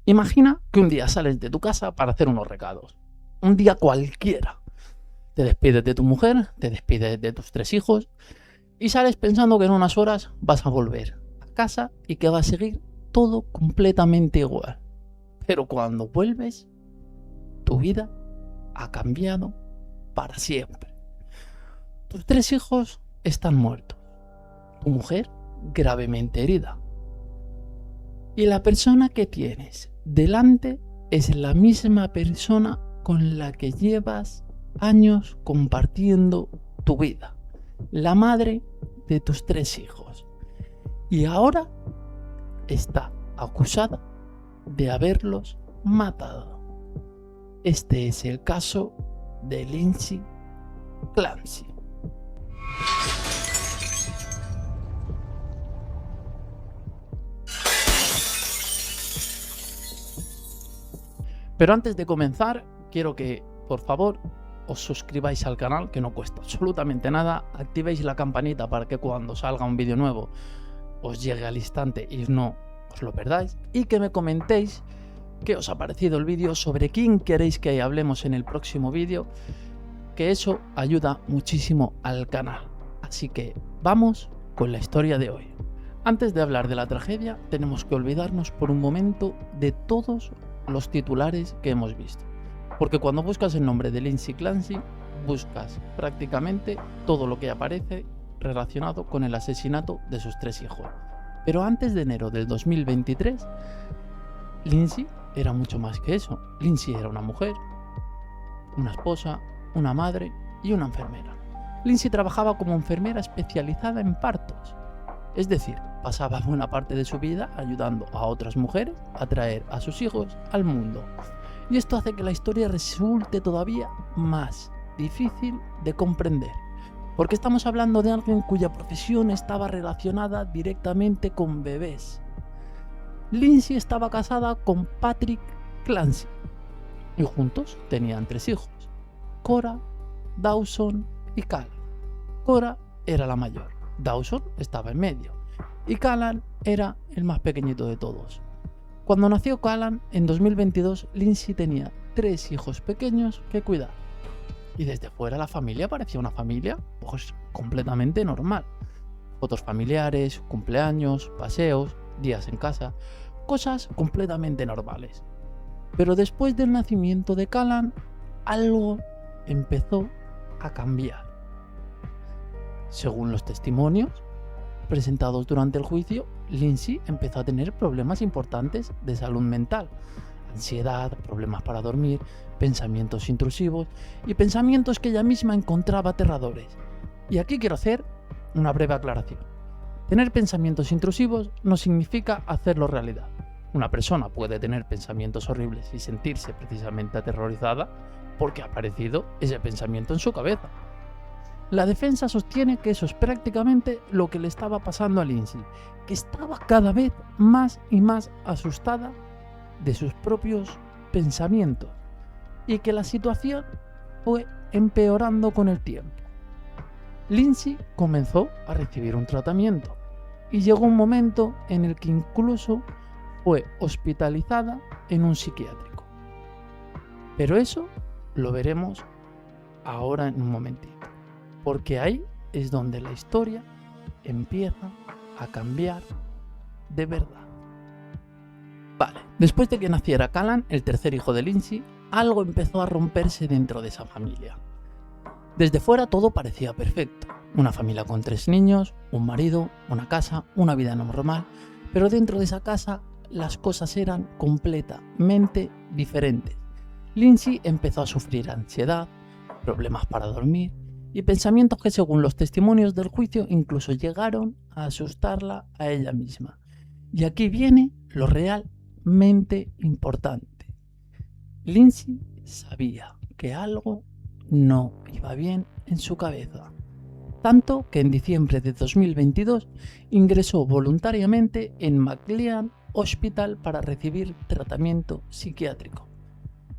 Imagina que un día sales de tu casa para hacer unos recados. Un día cualquiera. Te despides de tu mujer, te despides de tus 3 hijos y sales pensando que en unas horas vas a volver a casa y que va a seguir todo completamente igual. Pero cuando vuelves, tu vida ha cambiado para siempre. Tus 3 hijos están muertos. Tu mujer gravemente herida. Y la persona que tienes delante es la misma persona con la que llevas años compartiendo tu vida. La madre de tus 3 hijos. Y ahora está acusada de haberlos matado. Este es el caso de Lindsay Clancy. Pero antes de comenzar, quiero que, por favor, os suscribáis al canal, que no cuesta absolutamente nada. Activéis la campanita para que cuando salga un vídeo nuevo os llegue al instante y no os lo perdáis. Y que me comentéis qué os ha parecido el vídeo, sobre quién queréis que hablemos en el próximo vídeo, que eso ayuda muchísimo al canal. Así que vamos con la historia de hoy. Antes de hablar de la tragedia, tenemos que olvidarnos por un momento de todos los titulares que hemos visto. Porque cuando buscas el nombre de Lindsay Clancy, buscas prácticamente todo lo que aparece relacionado con el asesinato de sus 3 hijos. Pero antes de enero del 2023, Lindsay era mucho más que eso. Lindsay era una mujer, una esposa, una madre y una enfermera. Lindsay trabajaba como enfermera especializada en partos. Es decir, pasaba buena parte de su vida ayudando a otras mujeres a traer a sus hijos al mundo. Y esto hace que la historia resulte todavía más difícil de comprender, porque estamos hablando de alguien cuya profesión estaba relacionada directamente con bebés. Lindsay estaba casada con Patrick Clancy y juntos tenían 3 hijos: Cora, Dawson y Callan. Cora era la mayor, Dawson estaba en medio y Callan era el más pequeñito de todos. Cuando nació Callan, en 2022, Lindsay tenía 3 hijos pequeños que cuidar. Y desde fuera la familia parecía una familia pues completamente normal. Fotos familiares, cumpleaños, paseos, días en casa, cosas completamente normales. Pero después del nacimiento de Callan, algo empezó a cambiar. Según los testimonios presentados durante el juicio, Lindsay empezó a tener problemas importantes de salud mental: ansiedad, problemas para dormir, pensamientos intrusivos y pensamientos que ella misma encontraba aterradores. Y aquí quiero hacer una breve aclaración. Tener pensamientos intrusivos no significa hacerlo realidad. Una persona puede tener pensamientos horribles y sentirse precisamente aterrorizada porque ha aparecido ese pensamiento en su cabeza. La defensa sostiene que eso es prácticamente lo que le estaba pasando a Lindsay, que estaba cada vez más y más asustada de sus propios pensamientos y que la situación fue empeorando con el tiempo. Lindsay comenzó a recibir un tratamiento y llegó un momento en el que incluso fue hospitalizada en un psiquiátrico. Pero eso lo veremos ahora en un momentito, porque ahí es donde la historia empieza a cambiar de verdad. Vale, después de que naciera Callan, el tercer hijo de Lindsay, algo empezó a romperse dentro de esa familia. Desde fuera todo parecía perfecto. Una familia con 3 niños, un marido, una casa, una vida normal. Pero dentro de esa casa las cosas eran completamente diferentes. Lindsay empezó a sufrir ansiedad, problemas para dormir y pensamientos que, según los testimonios del juicio, incluso llegaron a asustarla a ella misma. Y aquí viene lo realmente importante. Lindsay sabía que algo no iba bien en su cabeza, tanto que en diciembre de 2022 ingresó voluntariamente en McLean Hospital para recibir tratamiento psiquiátrico.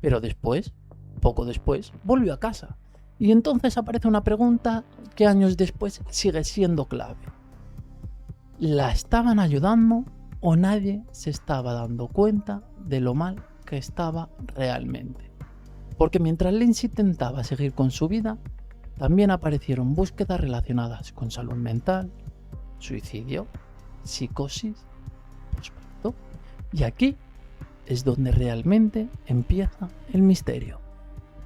Pero después, poco después, volvió a casa. Y entonces aparece una pregunta que años después sigue siendo clave. ¿La estaban ayudando o nadie se estaba dando cuenta de lo mal que estaba realmente. Porque mientras Lindsay intentaba seguir con su vida, también aparecieron búsquedas relacionadas con salud mental, suicidio, psicosis, posparto. Y aquí es donde realmente empieza el misterio.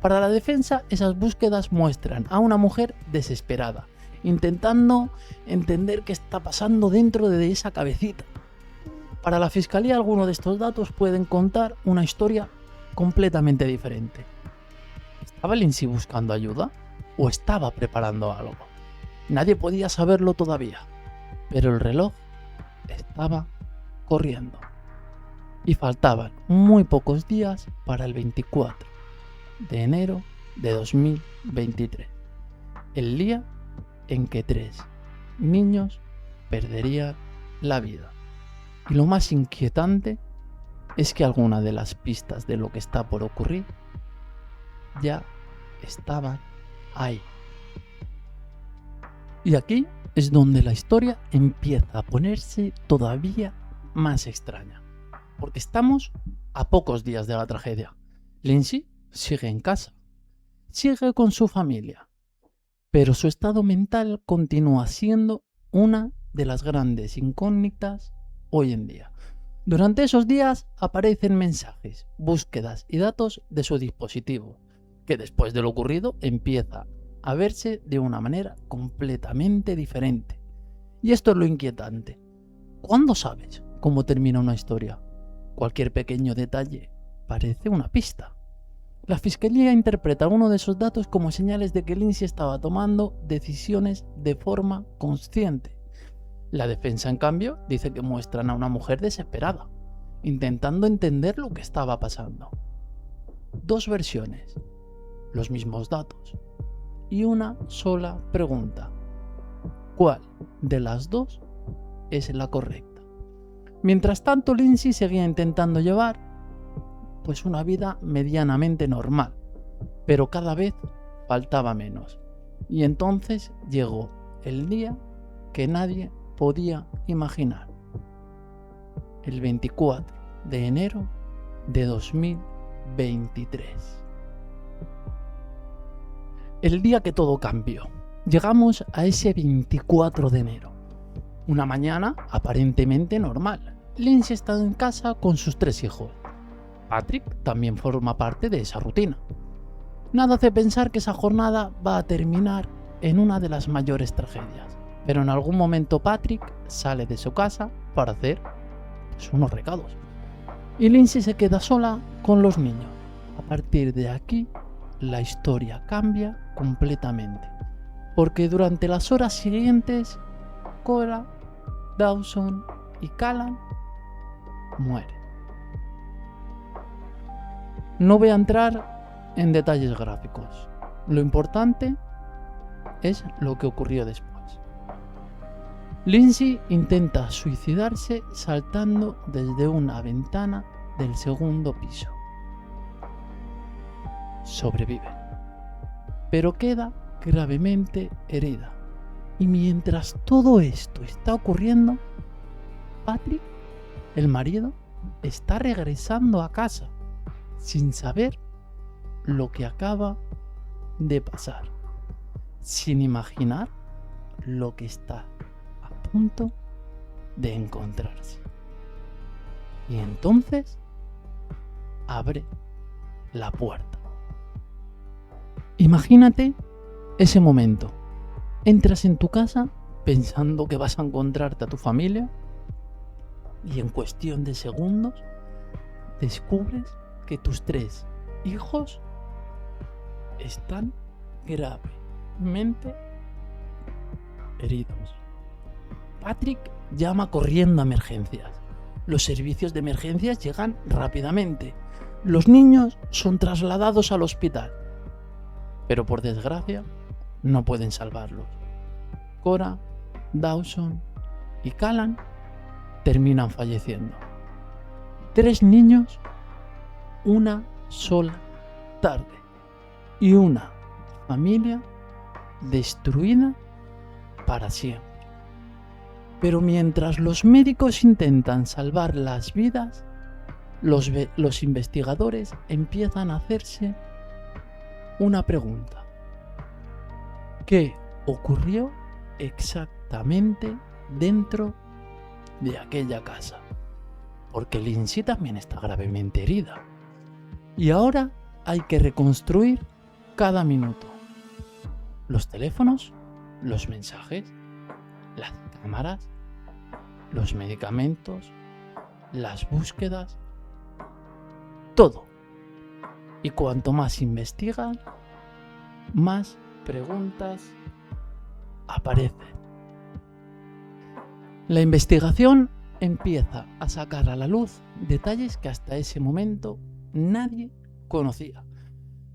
Para la defensa, esas búsquedas muestran a una mujer desesperada, intentando entender qué está pasando dentro de esa cabecita. Para la fiscalía, algunos de estos datos pueden contar una historia completamente diferente. ¿Estaba Lindsay buscando ayuda o estaba preparando algo? Nadie podía saberlo todavía, pero el reloj estaba corriendo. Y faltaban muy pocos días para el 24 de enero de 2023, el día en que 3 niños perderían la vida. Y lo más inquietante es que algunas de las pistas de lo que está por ocurrir ya estaban ahí. Y aquí es donde la historia empieza a ponerse todavía más extraña, porque estamos a pocos días de la tragedia. Lindsay sigue en casa, sigue con su familia, pero su estado mental continúa siendo una de las grandes incógnitas hoy en día. Durante esos días aparecen mensajes, búsquedas y datos de su dispositivo, que después de lo ocurrido empieza a verse de una manera completamente diferente. Y esto es lo inquietante. ¿Cuándo sabes cómo termina una historia? Cualquier pequeño detalle parece una pista. La fiscalía interpreta uno de esos datos como señales de que Lindsay estaba tomando decisiones de forma consciente. La defensa, en cambio, dice que muestran a una mujer desesperada, intentando entender lo que estaba pasando. Dos versiones, los mismos datos y una sola pregunta. ¿Cuál de las dos es la correcta? Mientras tanto, Lindsay seguía intentando llevar una vida medianamente normal, pero cada vez faltaba menos. Y entonces llegó el día que nadie podía imaginar. El 24 de enero de 2023. El día que todo cambió. Llegamos a ese 24 de enero. Una mañana aparentemente normal. Lindsay está en casa con sus 3 hijos. Patrick también forma parte de esa rutina. Nada hace pensar que esa jornada va a terminar en una de las mayores tragedias. Pero en algún momento Patrick sale de su casa para hacer unos recados. Y Lindsay se queda sola con los niños. A partir de aquí, la historia cambia completamente. Porque durante las horas siguientes, Cora, Dawson y Callan mueren. No voy a entrar en detalles gráficos. Lo importante es lo que ocurrió después. Lindsay intenta suicidarse saltando desde una ventana del segundo piso. Sobrevive, pero queda gravemente herida. Y mientras todo esto está ocurriendo, Patrick, el marido, está regresando a casa sin saber lo que acaba de pasar, sin imaginar lo que está a punto de encontrarse. Y entonces abre la puerta. Imagínate ese momento. Entras en tu casa pensando que vas a encontrarte a tu familia y en cuestión de segundos descubres que tus 3 hijos están gravemente heridos. Patrick llama corriendo a emergencias. Los servicios de emergencias llegan rápidamente. Los niños son trasladados al hospital, pero por desgracia no pueden salvarlos. Cora, Dawson y Callan terminan falleciendo. 3 niños, una sola tarde, y una familia destruida para siempre. Pero mientras los médicos intentan salvar las vidas, los investigadores empiezan a hacerse una pregunta. ¿Qué ocurrió exactamente dentro de aquella casa? Porque Lindsay también está gravemente herida. Y ahora hay que reconstruir cada minuto. Los teléfonos, los mensajes, las cámaras, los medicamentos, las búsquedas, todo. Y cuanto más investigan, más preguntas aparecen. La investigación empieza a sacar a la luz detalles que hasta ese momento nadie conocía.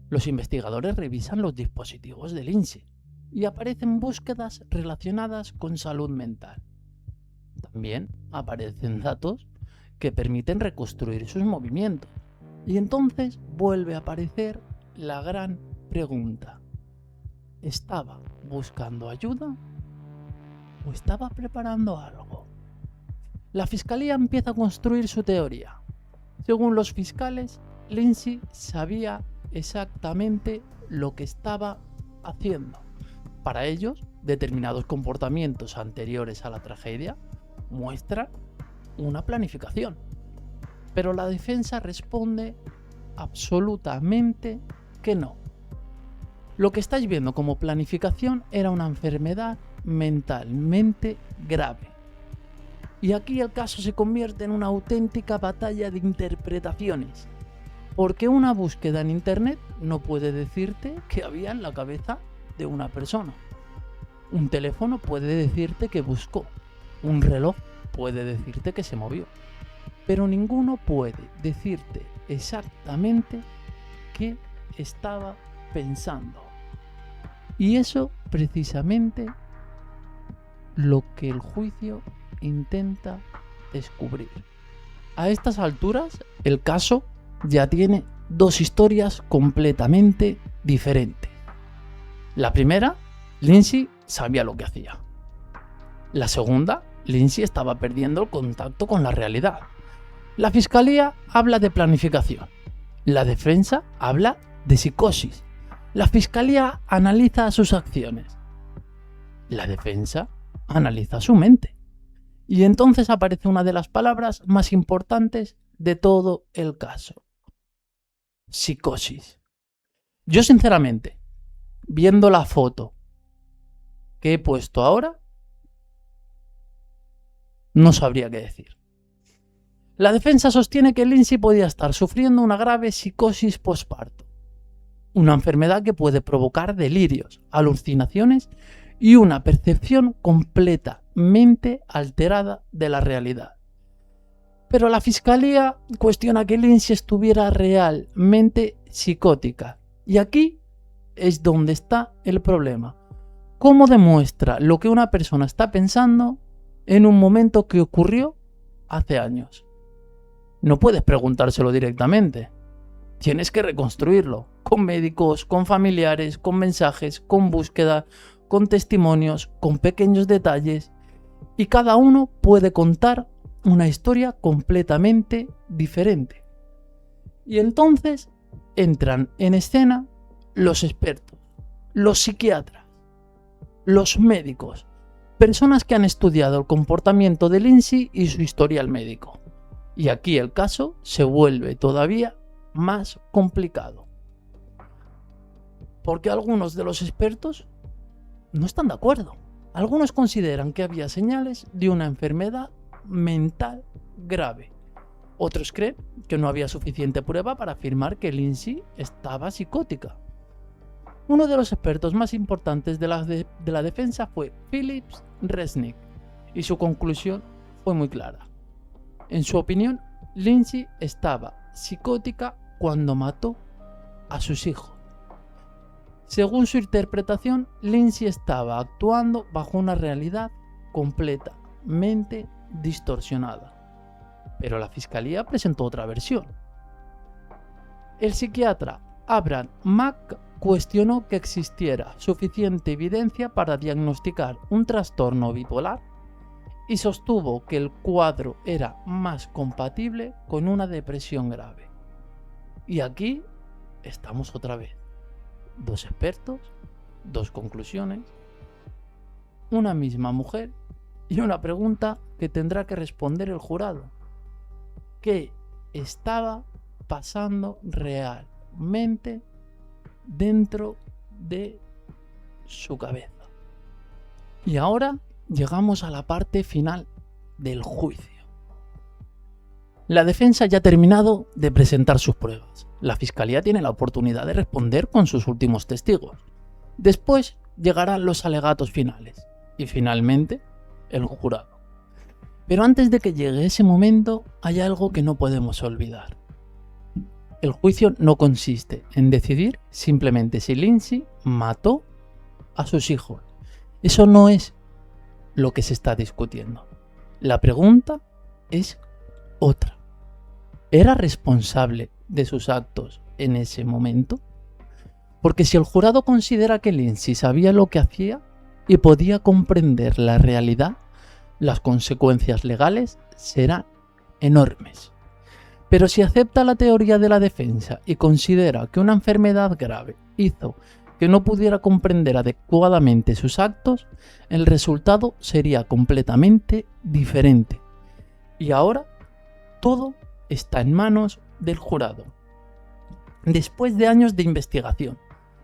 Los investigadores revisan los dispositivos de Lindsay y aparecen búsquedas relacionadas con salud mental. También aparecen datos que permiten reconstruir sus movimientos. Y entonces vuelve a aparecer la gran pregunta. ¿Estaba buscando ayuda o estaba preparando algo? La fiscalía empieza a construir su teoría. Según los fiscales, Lindsay sabía exactamente lo que estaba haciendo. Para ellos, determinados comportamientos anteriores a la tragedia muestran una planificación. Pero la defensa responde absolutamente que no. Lo que estáis viendo como planificación era una enfermedad mentalmente grave. Y aquí el caso se convierte en una auténtica batalla de interpretaciones. Porque una búsqueda en internet no puede decirte qué había en la cabeza de una persona. Un teléfono puede decirte que buscó. Un reloj puede decirte que se movió. Pero ninguno puede decirte exactamente qué estaba pensando. Y eso precisamente lo que el juicio intenta descubrir. A estas alturas, el caso ya tiene dos historias completamente diferentes. La primera, Lindsay sabía lo que hacía. La segunda, Lindsay estaba perdiendo el contacto con la realidad. La fiscalía habla de planificación. La defensa habla de psicosis. La fiscalía analiza sus acciones. La defensa analiza su mente. Y entonces aparece una de las palabras más importantes de todo el caso. Psicosis. Yo sinceramente, viendo la foto que he puesto ahora, no sabría qué decir. La defensa sostiene que Lindsay podía estar sufriendo una grave psicosis posparto, una enfermedad que puede provocar delirios, alucinaciones y una percepción completamente alterada de la realidad. Pero la fiscalía cuestiona que Lindsay estuviera realmente psicótica. Y aquí es donde está el problema. ¿Cómo demuestra lo que una persona está pensando en un momento que ocurrió hace años? No puedes preguntárselo directamente. Tienes que reconstruirlo con médicos, con familiares, con mensajes, con búsqueda, con testimonios, con pequeños detalles. Y cada uno puede contar una historia completamente diferente. Y entonces entran en escena los expertos, los psiquiatras, los médicos, personas que han estudiado el comportamiento de Lindsay y su historial médico. Y aquí el caso se vuelve todavía más complicado. Porque algunos de los expertos no están de acuerdo. Algunos consideran que había señales de una enfermedad mental grave. Otros creen que no había suficiente prueba para afirmar que Lindsay estaba psicótica. Uno de los expertos más importantes de la defensa fue Philip Resnick, y su conclusión fue muy clara. En su opinión, Lindsay estaba psicótica cuando mató a sus hijos. Según su interpretación, Lindsay estaba actuando bajo una realidad completamente distorsionada. Pero la fiscalía presentó otra versión. El psiquiatra Abraham Mack cuestionó que existiera suficiente evidencia para diagnosticar un trastorno bipolar y sostuvo que el cuadro era más compatible con una depresión grave. Y aquí estamos otra vez. 2 expertos, 2 conclusiones, una misma mujer y una pregunta que tendrá que responder el jurado. ¿Qué estaba pasando realmente dentro de su cabeza? Y ahora llegamos a la parte final del juicio. La defensa ya ha terminado de presentar sus pruebas. La fiscalía tiene la oportunidad de responder con sus últimos testigos. Después llegarán los alegatos finales y finalmente el jurado. Pero antes de que llegue ese momento hay algo que no podemos olvidar. El juicio no consiste en decidir simplemente si Lindsay mató a sus hijos. Eso no es lo que se está discutiendo. La pregunta es otra. ¿Era responsable de sus actos en ese momento? Porque si el jurado considera que Lindsay sabía lo que hacía y podía comprender la realidad, las consecuencias legales serán enormes. Pero si acepta la teoría de la defensa y considera que una enfermedad grave hizo que no pudiera comprender adecuadamente sus actos, el resultado sería completamente diferente. Y ahora todo está en manos del jurado. Después de años de investigación,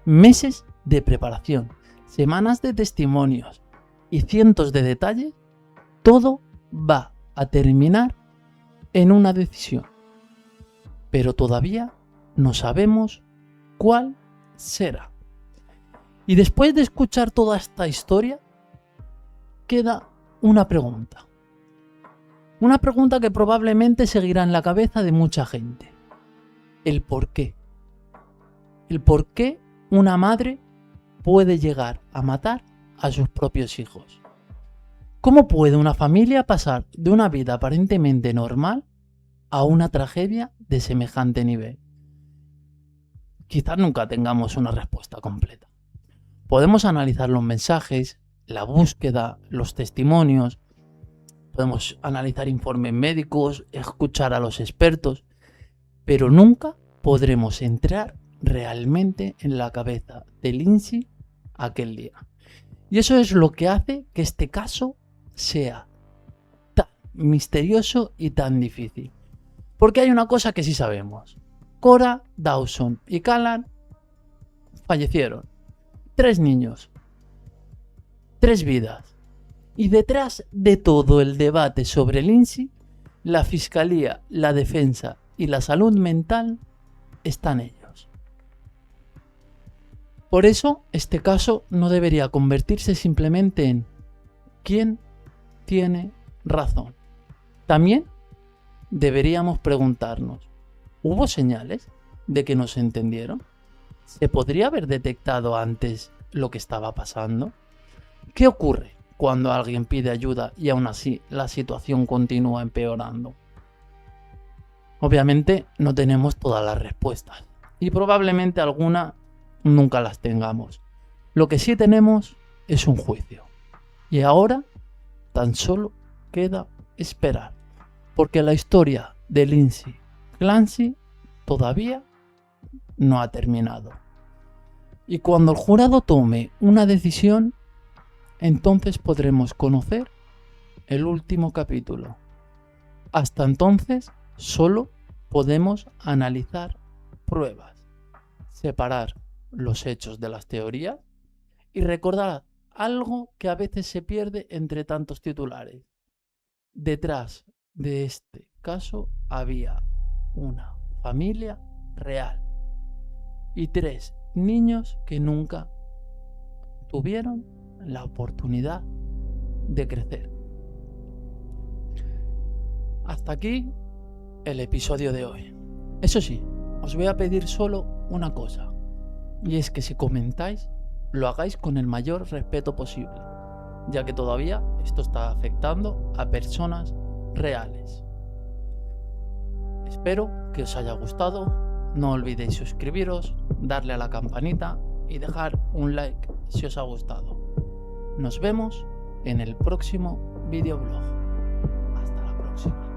meses de preparación, semanas de testimonios y cientos de detalles, todo va a terminar en una decisión. Pero todavía no sabemos cuál será. Y después de escuchar toda esta historia, queda una pregunta. Una pregunta que probablemente seguirá en la cabeza de mucha gente. El por qué. El por qué una madre puede llegar a matar a sus propios hijos. ¿Cómo puede una familia pasar de una vida aparentemente normal a una tragedia de semejante nivel? Quizás nunca tengamos una respuesta completa. Podemos analizar los mensajes, la búsqueda, los testimonios, podemos analizar informes médicos, escuchar a los expertos, pero nunca podremos entrar realmente en la cabeza de Lindsay aquel día. Y eso es lo que hace que este caso sea tan misterioso y tan difícil. Porque hay una cosa que sí sabemos. Cora, Dawson y Callan fallecieron. 3 niños. 3 vidas. Y detrás de todo el debate sobre Lindsay, la fiscalía, la defensa y la salud mental están ellos. Por eso, este caso no debería convertirse simplemente en ¿quién tiene razón? También deberíamos preguntarnos, ¿hubo señales de que no se entendieron? ¿Se podría haber detectado antes lo que estaba pasando? ¿Qué ocurre cuando alguien pide ayuda y aún así la situación continúa empeorando? Obviamente no tenemos todas las respuestas y probablemente algunas nunca las tengamos. Lo que sí tenemos es un juicio. Y ahora tan solo queda esperar, porque la historia de Lindsay Clancy todavía no ha terminado. Y cuando el jurado tome una decisión, entonces podremos conocer el último capítulo. Hasta entonces solo podemos analizar pruebas, separar los hechos de las teorías y recordar algo que a veces se pierde entre tantos titulares. Detrás de este caso había una familia real y 3 niños que nunca tuvieron la oportunidad de crecer. Hasta aquí el episodio de hoy. Eso sí, os voy a pedir solo una cosa, y es que si comentáis, lo hagáis con el mayor respeto posible, ya que todavía esto está afectando a personas reales. Espero que os haya gustado. No olvidéis suscribiros, darle a la campanita y dejar un like si os ha gustado. Nos vemos en el próximo videoblog. Hasta la próxima.